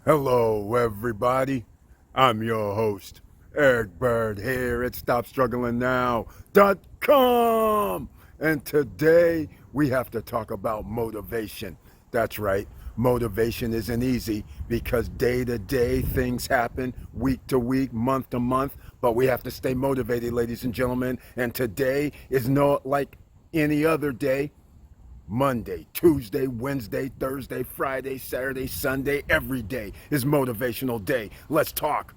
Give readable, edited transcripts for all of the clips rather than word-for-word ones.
Hello, everybody. I'm your host, Eric Bird, here at StopStrugglingNow.com. And today we have to talk about motivation. That's right, motivation isn't easy because day to day things happen, week to week, month to month, but we have to stay motivated, ladies and gentlemen. And today is not like any other day. Monday, Tuesday, Wednesday, Thursday, Friday, Saturday, Sunday, every day is motivational day. Let's talk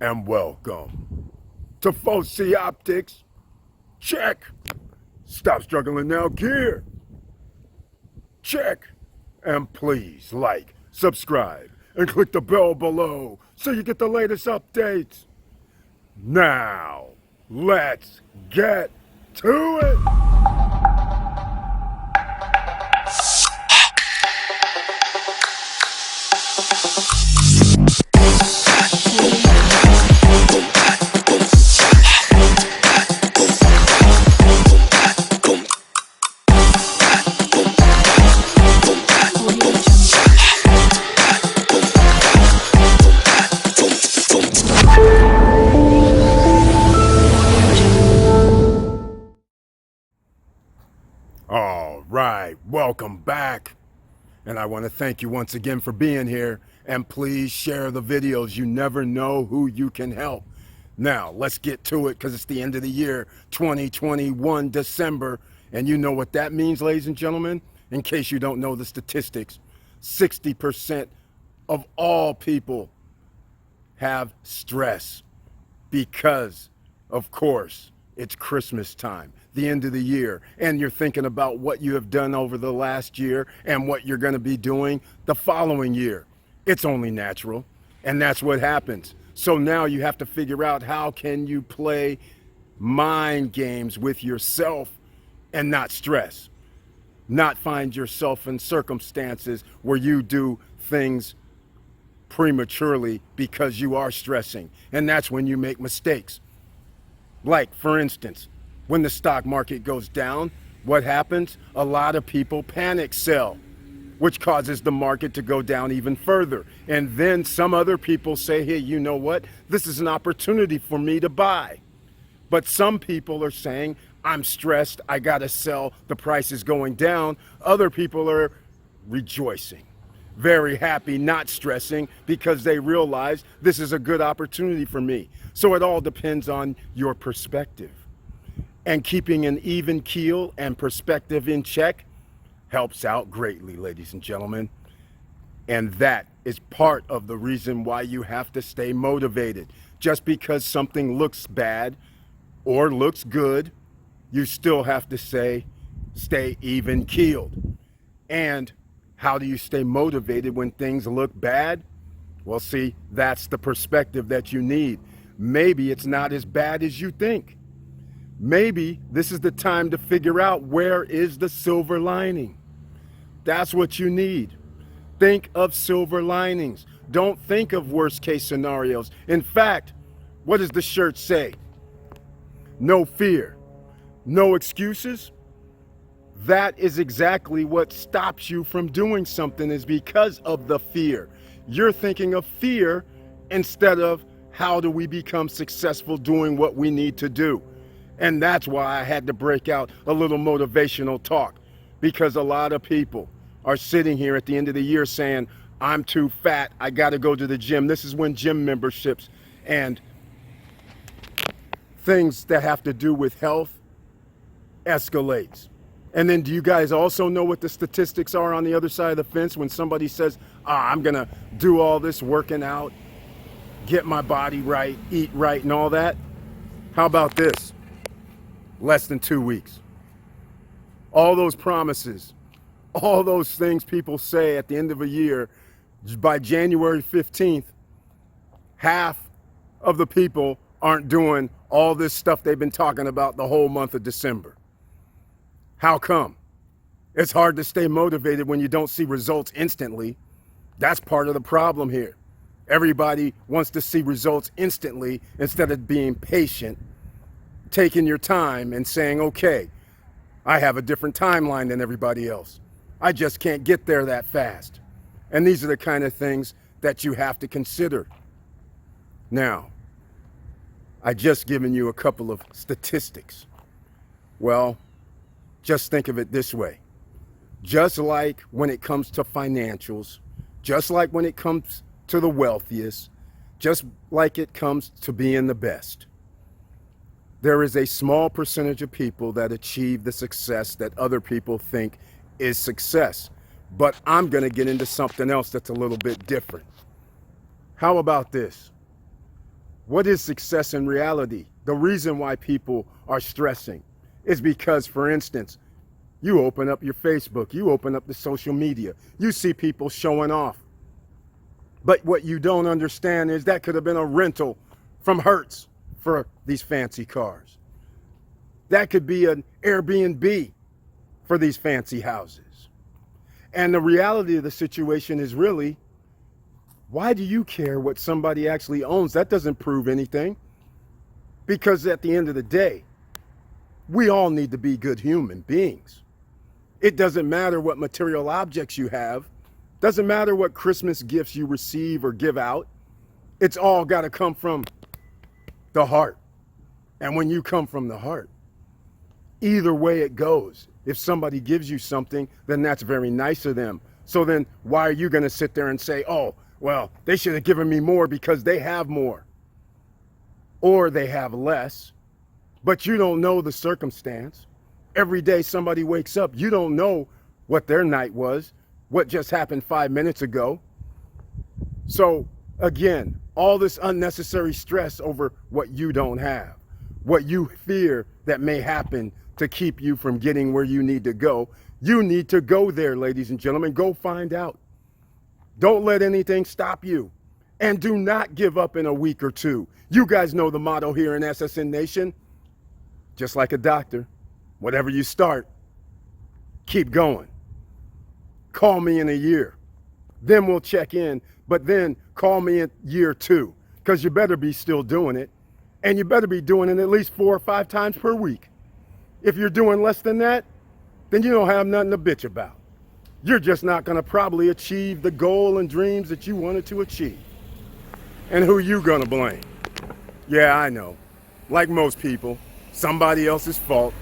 and welcome to Foci Optics. Check. Stop struggling now, gear. Check. And please like, subscribe, and click the bell below so you get the latest updates. Now, let's get to it. All right, welcome back. And I want to thank you once again for being here. And please share the videos. You never know who you can help. Now, let's get to it because it's the end of the year, 2021, December. And you know what that means, ladies and gentlemen? In case you don't know the statistics, 60% of all people have stress because, of course, it's Christmas time, the end of the year, and you're thinking about what you have done over the last year and what you're going to be doing the following year. It's only natural, and that's what happens. So now you have to figure out how can you play mind games with yourself and not stress, not find yourself in circumstances where you do things prematurely because you are stressing, and that's when you make mistakes. Like, for instance, when the stock market goes down, what happens? A lot of people panic sell, which causes the market to go down even further. And then some other people say, hey, you know what? This is an opportunity for me to buy. But some people are saying, I'm stressed, I gotta sell, the price is going down. Other people are rejoicing, very happy, not stressing, because they realize this is a good opportunity for me. So it all depends on your perspective. And keeping an even keel and perspective in check helps out greatly, ladies and gentlemen. And that is part of the reason why you have to stay motivated. Just because something looks bad or looks good, you still have to stay even keeled. And how do you stay motivated when things look bad? Well, see, that's the perspective that you need. Maybe it's not as bad as you think. Maybe this is the time to figure out where is the silver lining. That's what you need. Think of silver linings. Don't think of worst case scenarios. In fact, what does the shirt say? No fear, no excuses. That is exactly what stops you from doing something, is because of the fear. You're thinking of fear instead of how do we become successful doing what we need to do. And that's why I had to break out a little motivational talk, because a lot of people are sitting here at the end of the year saying, I'm too fat, I gotta go to the gym. This is when gym memberships and things that have to do with health escalates. And then do you guys also know what the statistics are on the other side of the fence when somebody says, I'm gonna do all this working out, get my body right, eat right and all that? How about this? Less than 2 weeks. All those promises, all those things people say at the end of a year, by January 15th, half of the people aren't doing all this stuff they've been talking about the whole month of December. How come? It's hard to stay motivated when you don't see results instantly. That's part of the problem here. Everybody wants to see results instantly instead of being patient, taking your time and saying, okay, I have a different timeline than everybody else. I just can't get there that fast. And these are the kind of things that you have to consider. Now, I just given you a couple of statistics. Well, just think of it this way. Just like when it comes to financials, just like when it comes to the wealthiest, just like it comes to being the best, there is a small percentage of people that achieve the success that other people think is success. But I'm going to get into something else that's a little bit different. How about this? What is success in reality? The reason why people are stressing is because, for instance, you open up your Facebook, you open up the social media, you see people showing off. But what you don't understand is that could have been a rental from Hertz for these fancy cars. That could be an Airbnb for these fancy houses. And the reality of the situation is really, why do you care what somebody actually owns? That doesn't prove anything. Because at the end of the day, we all need to be good human beings. It doesn't matter what material objects you have. Doesn't matter what Christmas gifts you receive or give out. It's all got to come from the heart. And when you come from the heart, either way it goes, if somebody gives you something, then that's very nice of them. So then why are you going to sit there and say, oh, well, they should have given me more because they have more, or they have less, but you don't know the circumstance. Every day somebody wakes up, you don't know what their night was, what just happened 5 minutes ago. So again, all this unnecessary stress over what you don't have, what you fear that may happen to keep you from getting where you need to go. You need to go there, ladies and gentlemen. Go find out. Don't let anything stop you. And do not give up in a week or two. You guys know the motto here in SSN Nation. Just like a doctor, whatever you start, keep going. Call me in a year. Then we'll check in. But then call me in year 2, because you better be still doing it. And you better be doing it at least 4 or 5 times per week. If you're doing less than that, then you don't have nothing to bitch about. You're just not going to probably achieve the goal and dreams that you wanted to achieve. And who you going to blame? Yeah, I know. Like most people, somebody else's fault.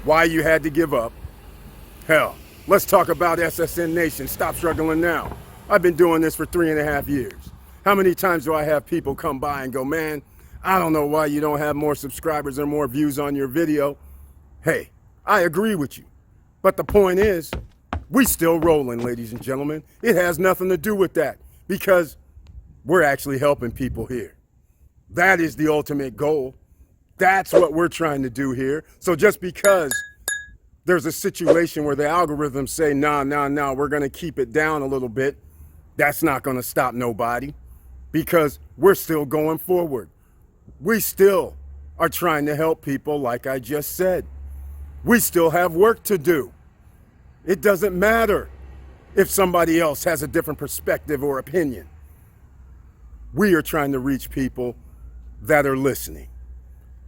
Why you had to give up. Hell, let's talk about SSN Nation. Stop struggling now. I've been doing this for 3.5 years. How many times do I have people come by and go, man, I don't know why you don't have more subscribers or more views on your video. Hey, I agree with you. But the point is, we still rolling, ladies and gentlemen. It has nothing to do with that, because we're actually helping people here. That is the ultimate goal. That's what we're trying to do here. So just because there's a situation where the algorithms say, nah, we're going to keep it down a little bit, that's not going to stop nobody, because we're still going forward. We still are trying to help people, like I just said. We still have work to do. It doesn't matter if somebody else has a different perspective or opinion. We are trying to reach people that are listening.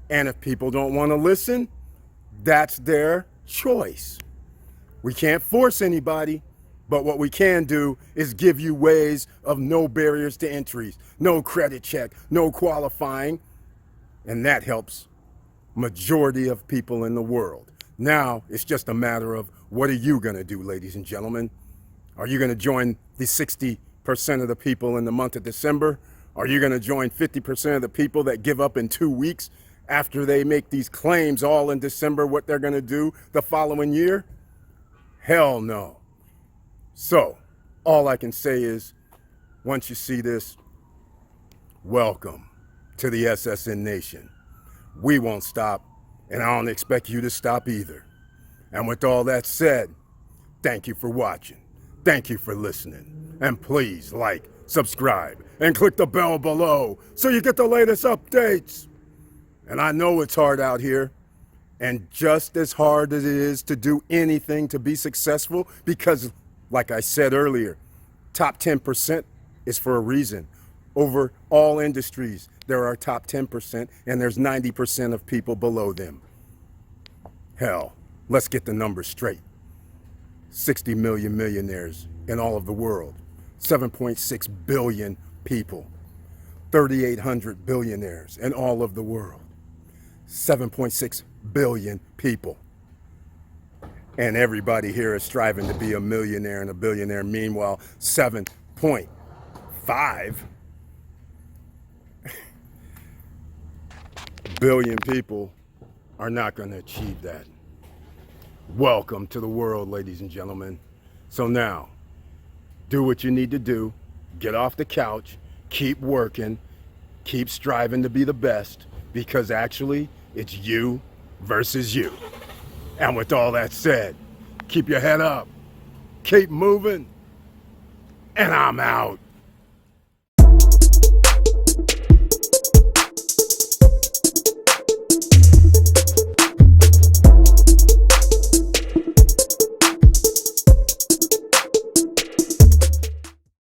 And if people don't want to listen, that's their choice. We can't force anybody, but what we can do is give you ways of no barriers to entries, no credit check, no qualifying, and that helps majority of people in the world. Now, it's just a matter of, what are you going to do, ladies and gentlemen? Are you going to join the 60% of the people in the month of December? Are you going to join 50% of the people that give up in 2 weeks after they make these claims all in December what they're going to do the following year? Hell no. So, all I can say is, once you see this, welcome to the SSN Nation. We won't stop, and I don't expect you to stop either. And with all that said, thank you for watching. Thank you for listening. And please like, subscribe, and click the bell below so you get the latest updates. And I know it's hard out here, and just as hard as it is to do anything to be successful, because like I said earlier, top 10% is for a reason. Over all industries, there are top 10%, and there's 90% of people below them. Hell, let's get the numbers straight. 60 million millionaires in all of the world. 7.6 billion people, 3,800 billionaires in all of the world, 7.6 billion people. And everybody here is striving to be a millionaire and a billionaire. Meanwhile, 7.5 billion people are not going to achieve that. Welcome to the world, ladies and gentlemen. So now, do what you need to do. Get off the couch. Keep working. Keep striving to be the best, because actually, it's you versus you. And with all that said, keep your head up. Keep moving. And I'm out.